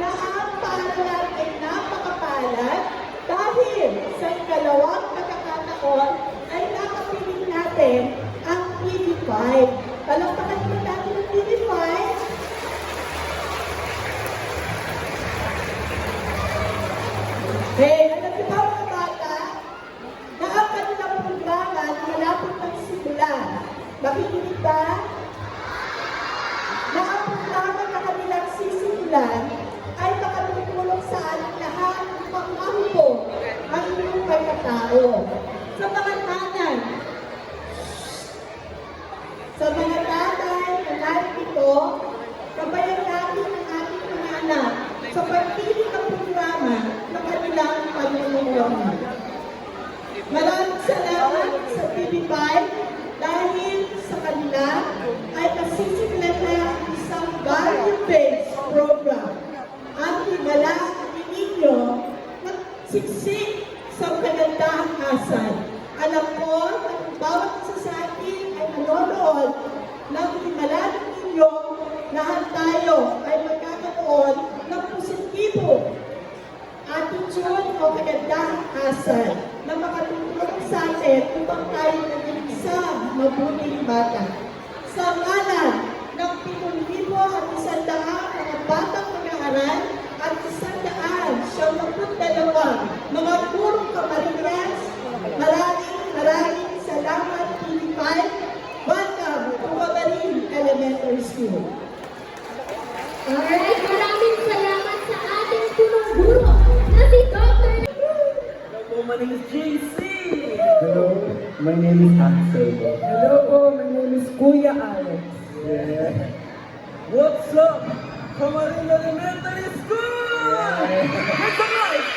na ang paaralan ay napakapalad dahil sa ikalawang pagkakataon ay nakapiling natin ang TV5. Palakpakan naman natin ang TV5. Alam niyo ba mga bata, na ang kanilang programa malapit ng simulan. Makikinig ba? Na ang programa na kanilang sisimulan ay makatutulong sa ating lahat upang mahubog ang inyong pagkatao. Sa mga nanay, sa mga tatay na narito, kabayan natin ang ating mga anak sa pagpili ng programa na kanilang panununan. Maraming salamat sa TV5 dahil sa kanila ay nasisimulan na ang isang value-based program. Ang himala ninyo magsiksik sa kagandahang asal. Alam ko na kung bawat isa sa atin ay manonood ng himala ninyo, lahat tayo ay magkakaroon ng positibo attitude o kagandahang asal na makatulong sa atin upang tayo naging isang mabuting bata. Sa ngalan ng 7,100 mga batang mag-aaral at 192 mga purong Camarines, maraming salamat TV5. Welcome to Camarines Elementary School. Alright, maraming salamat sa ating punong guro na si Dr. Hello po, my name is JC. Hello, my name is Axel. Hello po, my name is Kuya Alex. What's up? Camarines Elementary School! Make some noise!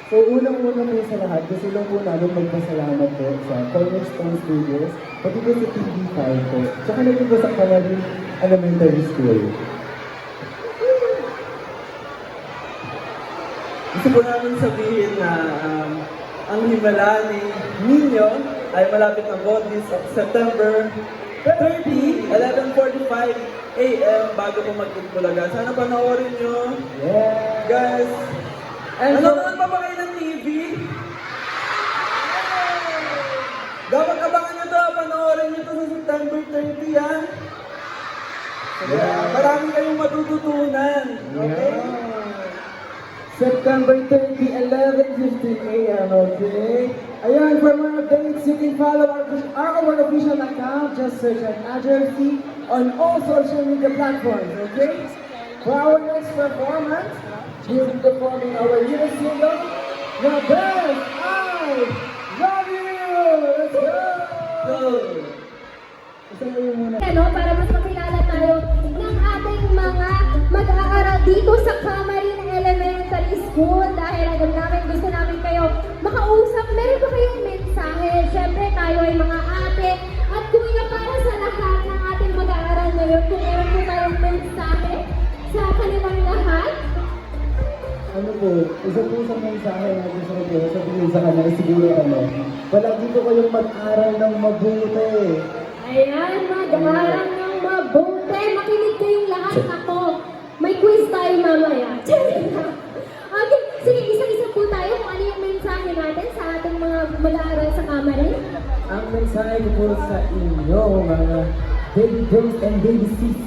So, unang-una po sa lahat, gusto lang po namin magpasalamat po sa Cornerstone Studios, pati po sa TV5 po, tsaka na po sa Camarines Elementary School. Gusto po namin sabihin na ang himala ni Nino ay malapit na po this September 30, 11:45 a.m. bago po mag-Itbulaga. Sana panoorin nyo. Yeah! Guys, And nanonood pa ba kayo ng TV? Dapat abangan nyo to, panoorin nyo to sa September 30, ha? Yeah. Marami kayong matututunan. Okay? September 30, 11:15 a.m., okay? Ayan, for more updates, you can follow our official account. Just search at Agency on all social media platforms, okay? For our next performance, we'll be performing our newest single, The Best I Love You! Let's go! Isa na yun muna. para mas makilala tayo ng ating mga mag-aaral dito sa Camarines Elementary School dahil alam namin, gusto namin kayo makausap. Meron ba kayong mensahe? Siyempre tayo ay mga ate at kuya para sa lahat ng ating mag-aaral ngayon. Kung meron po tayong mensahe sa kanilang lahat. Ano po, isa po sa mensahe na gusto ko po sabihin sa kanila siguro palagi po kayong mag-aral ng mabuti. Ayan, mag-aaral ng mabuti. Makinig kayong lahat. Ako, may quiz tayo mamaya. Okay, sige, isa-isa po tayo kung ano yung mensahe natin sa ating mga mag-aaral sa Camarines. Ang mensahe ko po sa inyo, mga baby girls and baby sis.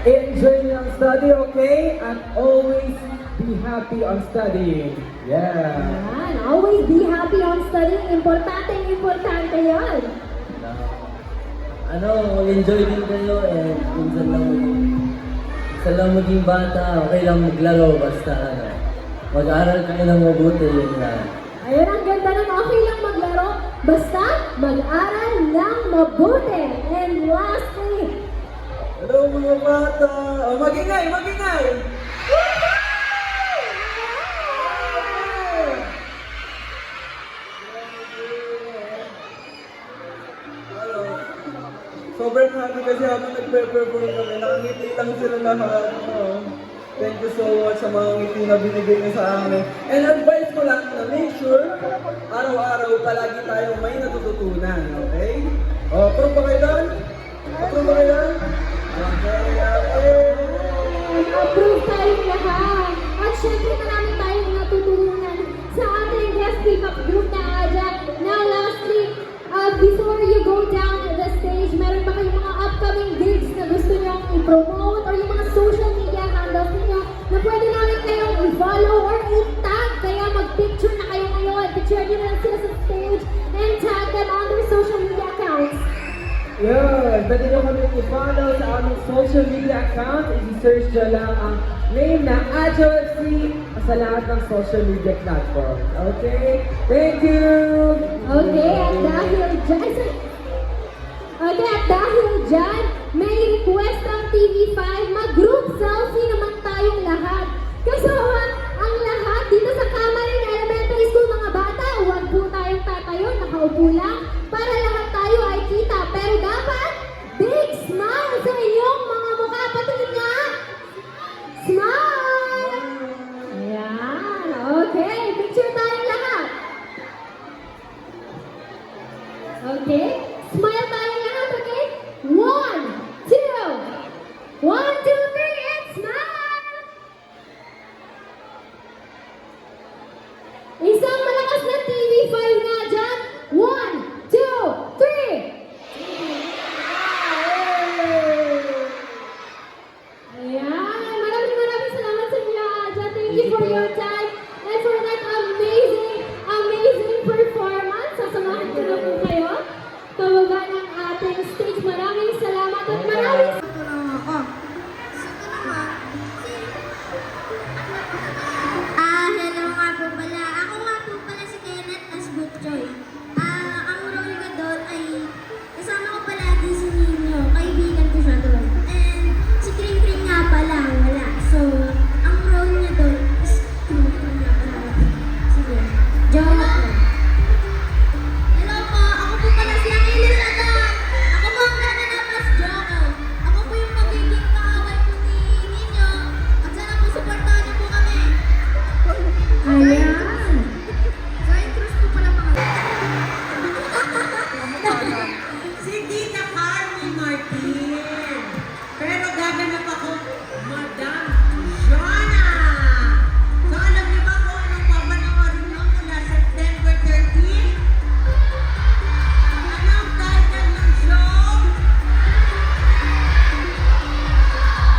Enjoy your study, okay? And always be happy on studying. Yeah. Ayan, always be happy on studying. Importante yan. Enjoy din kayo and minsan lang maging bata, okay lang maglaro basta mag-aral kayo ng mabuti yun lang. Ayun, ang ganda ng okay lang maglaro, basta mag-aral ng mabuti. And lastly, Hello mga bata! Oh, magingay! Magingay! Hello. Sobrang happy kasi habang nagpe-perform kami, nakangiti lang sila lahat. Oh. Thank you so much sa mga ngiti na binigay niyo sa amin. And advice ko lang na make sure araw-araw palagi tayo may natututunan, okay? Oh, proof ba kayo doon? i-promote or yung mga social media handles ninyo na pwede namin kayong i-follow or i-tag. Kaya mag-picture na kayo ngayon. Picture nyo na lang sila sa stage and tag them on their social media accounts. Yun, pwede nyo kami i-follow sa aming social media account. I-search nyo lang ang name na AJOFC sa lahat ng social media platform. Okay? Thank you! Okay, at dahil dyan, may request ang TV5, mag-group selfie naman tayong lahat. Kasama ang lahat dito sa Camarin Elementary School, mga bata. Huwag po tayong tatayo, nakaupo lang, para lahat tayo ay kita. Pero dapat, big smile sa inyong mga mukha. Patingin nga! Smile! Ayan, okay. Picture tayong lahat. Okay? Smile tayong lahat, okay? 1, 2. 1, 2, 3, and smile! Isang malakas na TV5 nga dyan. 1, 2, 3. Ayan. Maraming salamat sa inyo, Aja. Thank you for your time and for that amazing performance. Sasamahan ko na po kayo. Pababa ng ating stage. Maraming salamat at maraming Hello nga po pala. Ako nga po pala si Kenneth Asbutchoy. Ang role ko doon ay kasama ko palagi si Nino. Kaibigan ko siya doon. And si Kring Kring nga pala, wala. So, ang role niya doon is Kring Kring nga pala. Sige. Joke lang. Hello po, ako po pala si Angelis Adon. Ako po ang nananapas Joko. Ako po yung magiging kaaway po ni Nino. At sana po supportahan niyo po kami. Ayan. Joy Cruz po pala pangalan. Si Tita Carmen Martin. Pero gaganap ako, Madam Jonna. So alam niyo ba kung anong papanoorin niyo mula September 13? Anong title ng show?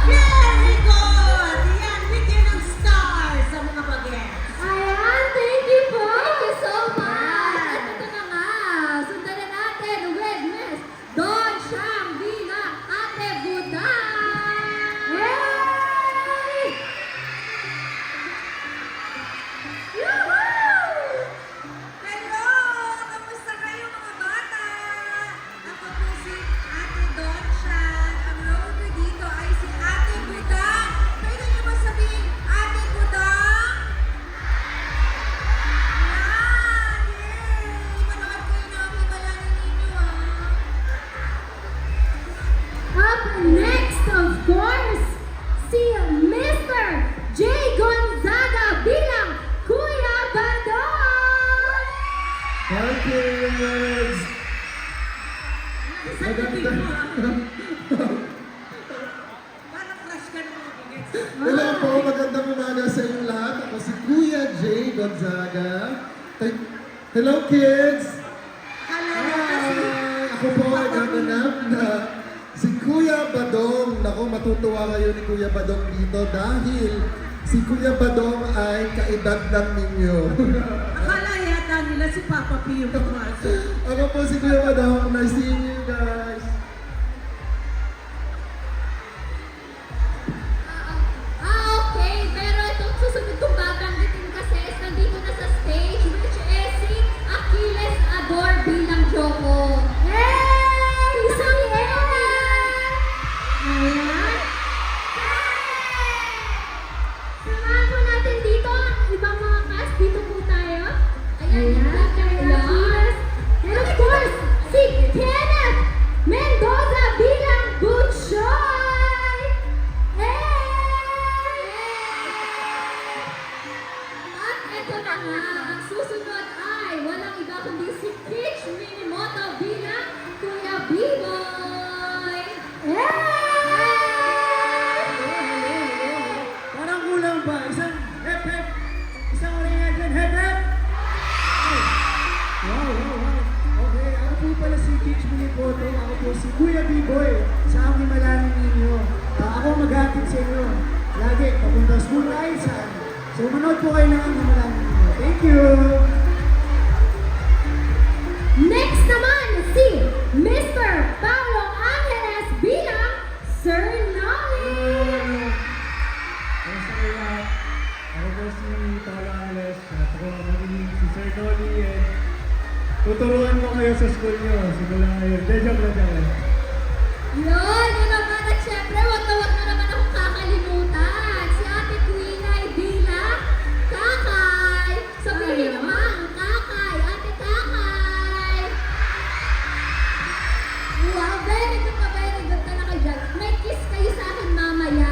Very good! Yan, bigyan ng stars sa mga bagets. Ayan, thank you po. Thank you so much. At ito na nga, sundan na natin with Miss Don Siyang bilang Ate Buday. Yay! Yoo-hoo! Hello! Kamusta kayo mga bata? Ako po si Ate Donsha. Ang role ko dito ay si Ate Budang. Pwede niyo ba sabihin, Ate Budang? Yan! Yay! Manood kayo namin kalanin ninyo Up next, of course, si Mr. J. Gonzaga bilang Kuya Badon. Thank you, kids! Parang crush ka ng mga bagets. Hello po, magandang umaga sa inyong lahat. Ako si Kuya Jay Gonzaga. Hello kids! Hi! Ako po ay gaganap na si Kuya Badong. Naku, matutuwa kayo ni Kuya Badong dito dahil si Kuya Badong ay kaedad lang ninyo. Akala yata nila si Papa P yung pumasok. Ako po si Kuya Badong. Nice seeing you guys. Okay, pero itong susunod kong babanggitin kasi is nandito na sa stage, which is si Achilles Ador bilang Joko. Hey! Isang Ayan. Samahan po natin dito ang ibang mga cast. Dito po tayo. Ayan. Achilles. And of course, si Kenneth Mendoza bilang Butchoy. At ito na nga, ang susunod ay walang iba kundi si Pitch Minimoto bilang Kuya B-Boy. Parang kulang pa. Isang hep-hep. Isang oringan dyan. Hep-hep! Wow. Okay, ako po pala si Peach Minipoto. Ako po si Kuya B-Boy sa aming malalim ninyo. maghatid sa inyo. Lagi, papunta school kahit saan. So, manood po kayo ng Ang Himala Ninyo. Thank you! Next naman si Mr. Paulo Angeles bilang Sir Nolly. Ako po si Paolo Angeles at ako magiging si Sir Dolly and tuturuan ko kayo sa school nyo. Simula ngayon. Joke lang. Yun naman at syempre wag na naman akong kakalimutan. Si Ate Quinay bilang Kakay. Sabihin naman, Kakay, Ate Kakay. Wow, very good ka na kayo dyan. May kiss kayo sa akin mamaya.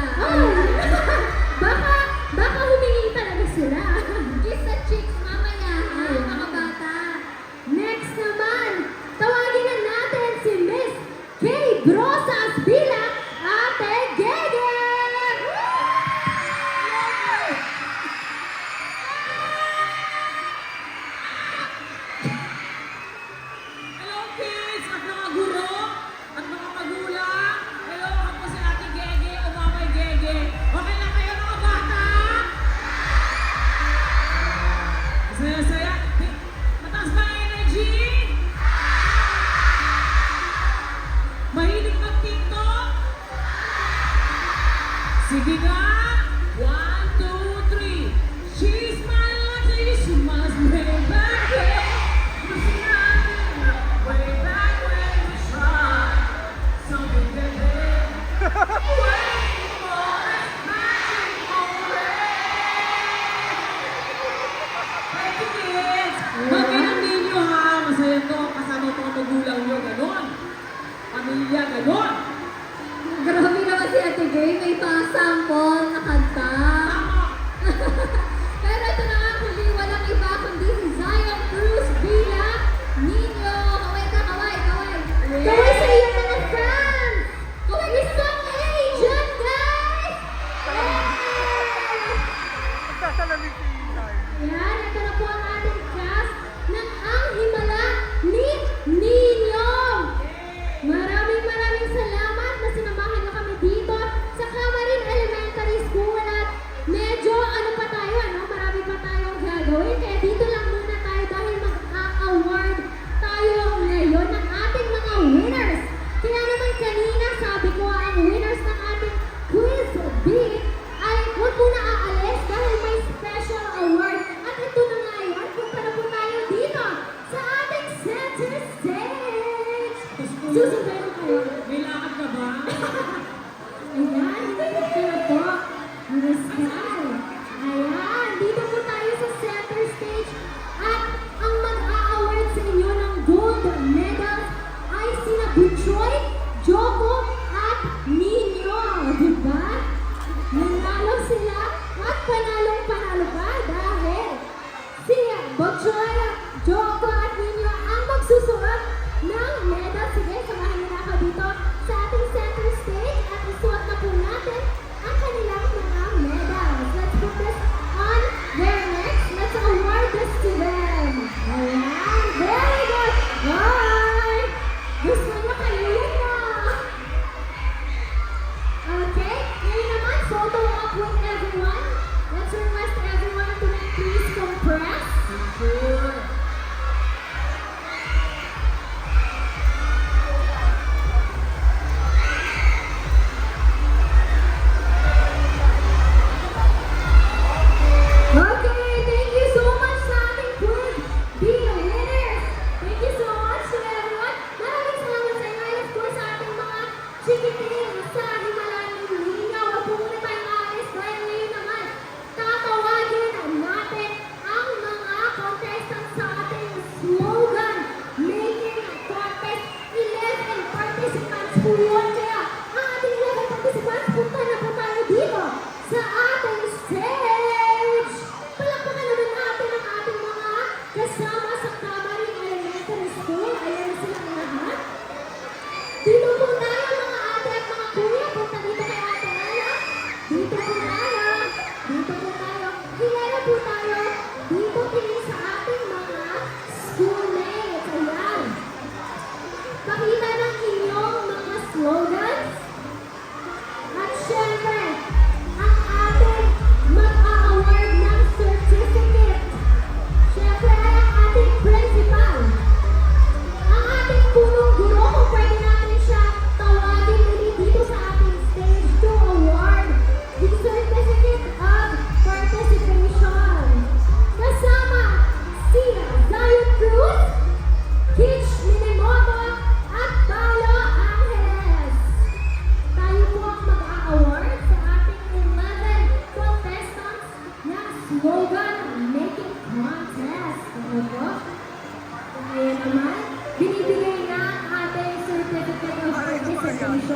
Baka humingi talaga sila. Kiss sa cheeks mamaya, ha, mga bata. Next naman, tawagin na natin si Miss Kay Brosas bilang Ate Gege. Hello kids at mga guro at mga magulang. Hello, ako po si Ate Gege o Mamay Gege. Okay lang kayo mga bata? Saya-saya. Mataas ba ang energy? Mahilig mag-TikTok? Sige nga. 1, 2, 3. She's my lucky, she must pay back way. Way back when we tried something that did. Waiting for us, matching Hey kids! Mag-inang ninyo ha! Masaya to. Kasama po ang magulang nyo. Ganon. Pamilya, ganon. Grabe naman si Ate Gay, may pa-sample na kanta. Pero ito na nga huli, walang iba kundi si Zion Cruz bilang Nino. Kaway ka, kaway. Kaway sa iyo mga fans! Kaway ka sa agent, guys! Yan, ito na po ang ating cast ng Ang Himala ni Nino. Maraming salamat na sinamahan niyo kami dito sa Camarin Elementary School at medyo marami pa tayong gagawin. Kaya dito lang muna tayo dahil mag-a-award tayo ngayon ng ating mga winners. Kaya naman kanina sabi ko ang winners ng ating Quiz Bee ay huwag muna aalis dahil may special award. At ito na nga yun, punta na po tayo dito sa ating center stage. Susunod na kayo. May lakad ka ba? Ayan, ito na po. Namaskar. Ayan, dito po tayo sa center stage. At ang mag-a-award sa inyo ng gold medal ay sina Buchoy, Joko, at Nino. Diba? Nanalo sila at panalong-panalo pa dahil si Buchoy, Joko, at Nino ang magsusuot ng medal. Sige, samahan nila ako dito sa ating center stage at isuot na po natin ang kanilang mga medals. Let's put this on their necks. Let's award this to them. Ayan, very good. Bye! Gusto nyo kayo yan na. Okay, ngayon naman, photo up with everyone. Let's request everyone to please compress. Okay, thank you so much sa ating Quiz Bee winners. Thank you so much to everyone. Maraming salamat sa inyo. And of course, sa ating mga chikiting sa Himala Ninyo. Huwag po muna tayong aalis dahil ngayon naman tatawagin natin ang mga contestants sa ating slogan making contest. 11 participants po yun. Kaya ang ating 11 participants, punta na po tayo dito sa ating stage. Palakpakan naman natin ang ating mga kasama sa Camarin Elementary School. Ayan silang lahat. Dito po tayo mga ate at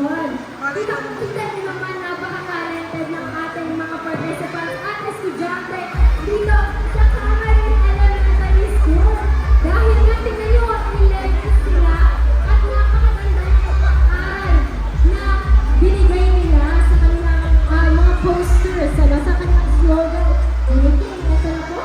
competition. Kita niyo naman napaka-talented ng ating mga participants at estudyante dito sa Camarin Elementary School. Dahil nga tingnan niyo, nilagay sila at napakaganda ng pag-aaral na binigay nila sa kanilang mga posters, sa kanilang slogan. Ito na po.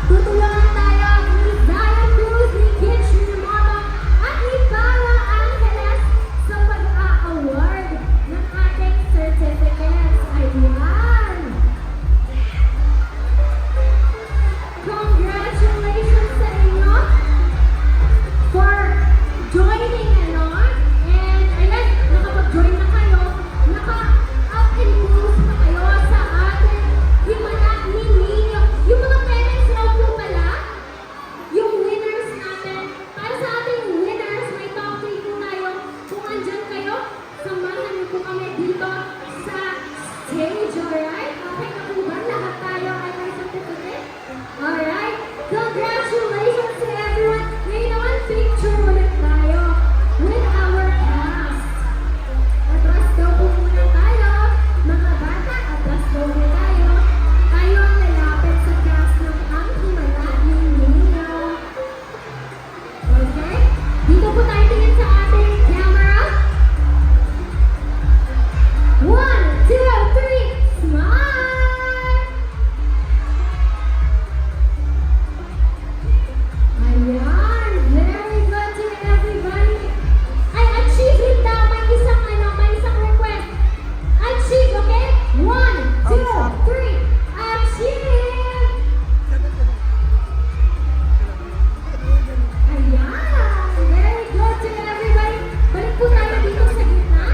Tutulungan tayo ni Zion Cruz, ni Kitch, ni Mama, at ni Paula Angeles sa pag-a-award ng ating certificates. Ayan! Congratulations sa inyo for joining and ayan, nakapag-join na kayo, naka-up and close na kayo sa ating himala ni Nino. Yung mga parents raw po pala, yung winners natin, para sa ating winners, may talking po tayo. Kung andyan kayo, samahan niyo po kami dito sa stage, alright? Okay na po ba? Lahat tayo ay may certificate? Alright? Congratulations to everyone! Ngayon naman, picture ulit tayo with our cast. Atras daw po muna tayo. Mga bata, atras daw po tayo. Tayo ang lalapit sa cast ng Ang Himala ni Nino. Okay? Dito po tayo tingin sa ating camera. 1, 2, 3, smile! Ayan, very good to everybody. Ay, achieve rin daw. May isang request. Achieve, okay? 1, 2, 3, achieve! Ayan, very good to everybody. Balik po tayo dito sa gitna.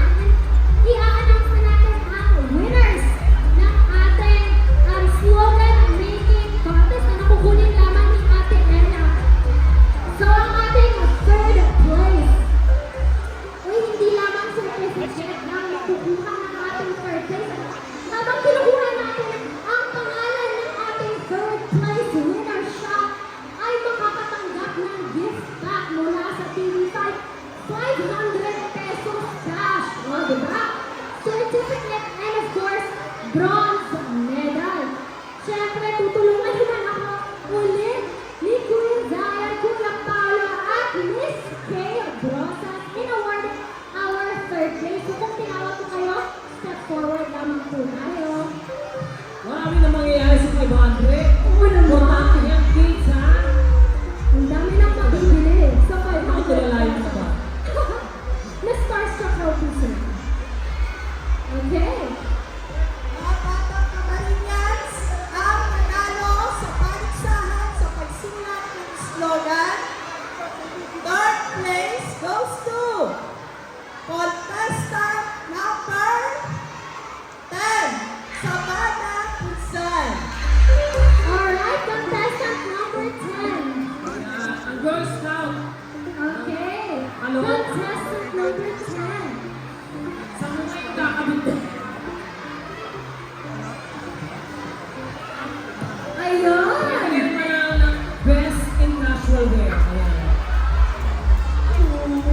I-a-announce na natin ang winners ng ating slogan making contest na nakukunin lamang ni Ate Ella. So, ang ating third place, uy, hindi lamang certificate ang makukuha ng ating third place. Habang kinukuha natin ang pangalan ng ating third place winner, siya ay makakatanggap ng gift pack mula sa TV5. 500 pesos cash. O, diba? Certificate and of course, bronze medal. Siyempre, tutulungan naman ako ulit ni Kuya Zion, Kuya Paula, at Miss Kay Brosas in awarding our third place. So kung tinawag ko kayo, step forward lamang po tayo. Marami na mangyayari sa 500. Oo naman. Importante yan, kids, ha? Ang dami nang mabibili sa Makikilalayan 500 ka ba? Na-starstruck raw po sila. Okay. Mga batang Camarinians, ang nanalo sa paligsahan sa pagsulat ng slogan, third place goes to contestant number 10, Savannah Punsan. Alright, contestant number 10. Ang Girl Scout. Okay. Hello? Contestant number 10. Sa mga ikakabit. Ayun! Bigyan mo lang ng best in casual wear. Ayan.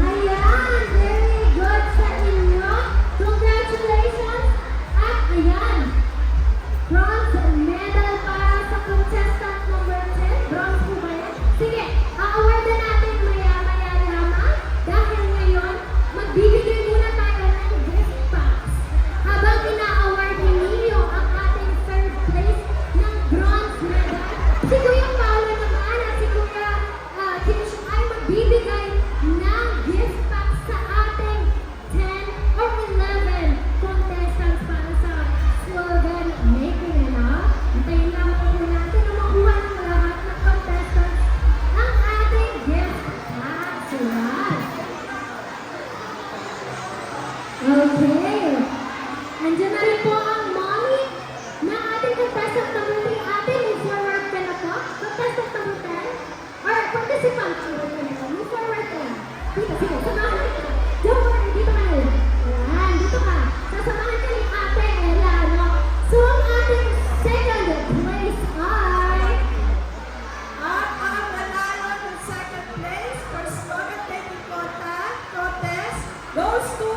Ayan! Very good sa inyo! Congratulations! At ayan! Bronze medal para sa contestant number 10. Bronze po ba yan? Sige, a-awardan natin maya-maya lamang dahil ngayon, magbibigay muna tayo ng gift packs. Habang ina-award ni Nino ang ating third place ng bronze medal, si Kuya Paolo naman at si Kuya Kish ay magbibigay ng gift packs sa ating 10 or 11 contestants para sa slogan making, Hintayin lamang po natin na makuha ng lahat ng contestants ang ating gift packs. Ayan. Okay. Andiyan na rin po ang mommy ng ating contestant number 3. Ate, move forward ka na po. Contestant number 10. Or participant number 10. Move forward ka na. Dito, sige. Samahan ka. Don't worry. Dito ka na. Ayan, dito ka. Sasamahan ka ni Ate Ella, no? So, ang ating second place ay... At ang nanalo ng second place for slogan making contest goes to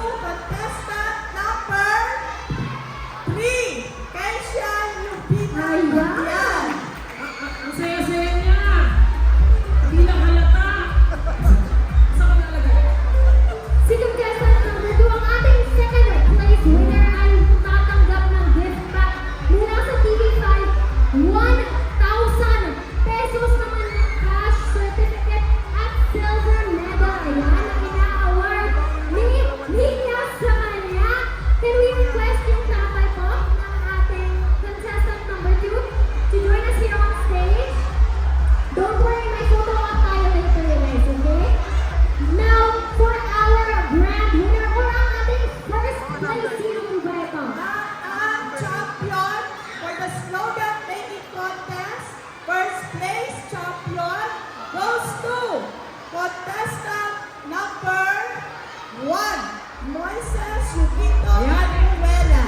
Yukito Aruela.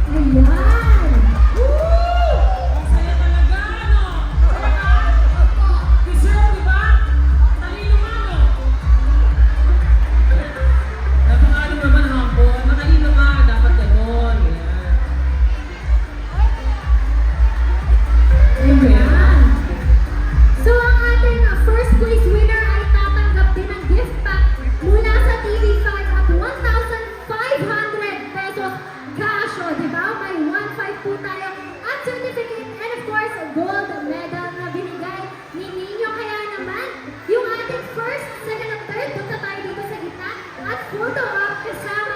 Ayan! Ang saya talaga, ano? Deserve, di ba? Talino nga, no? Napakano naman, hapon. Matalino ka, dapat ganon. Ayan! So, ang ating first place winner ay tatanggap din ng gift pack mula sa TV5 at 1,500 pesos cash. O, di ba? May 1,500 po tayo at certificate and of course, gold medal na binigay ni Nino. Kaya naman, yung ating first, second, at third, punta tayo dito sa gitna at photo op kasama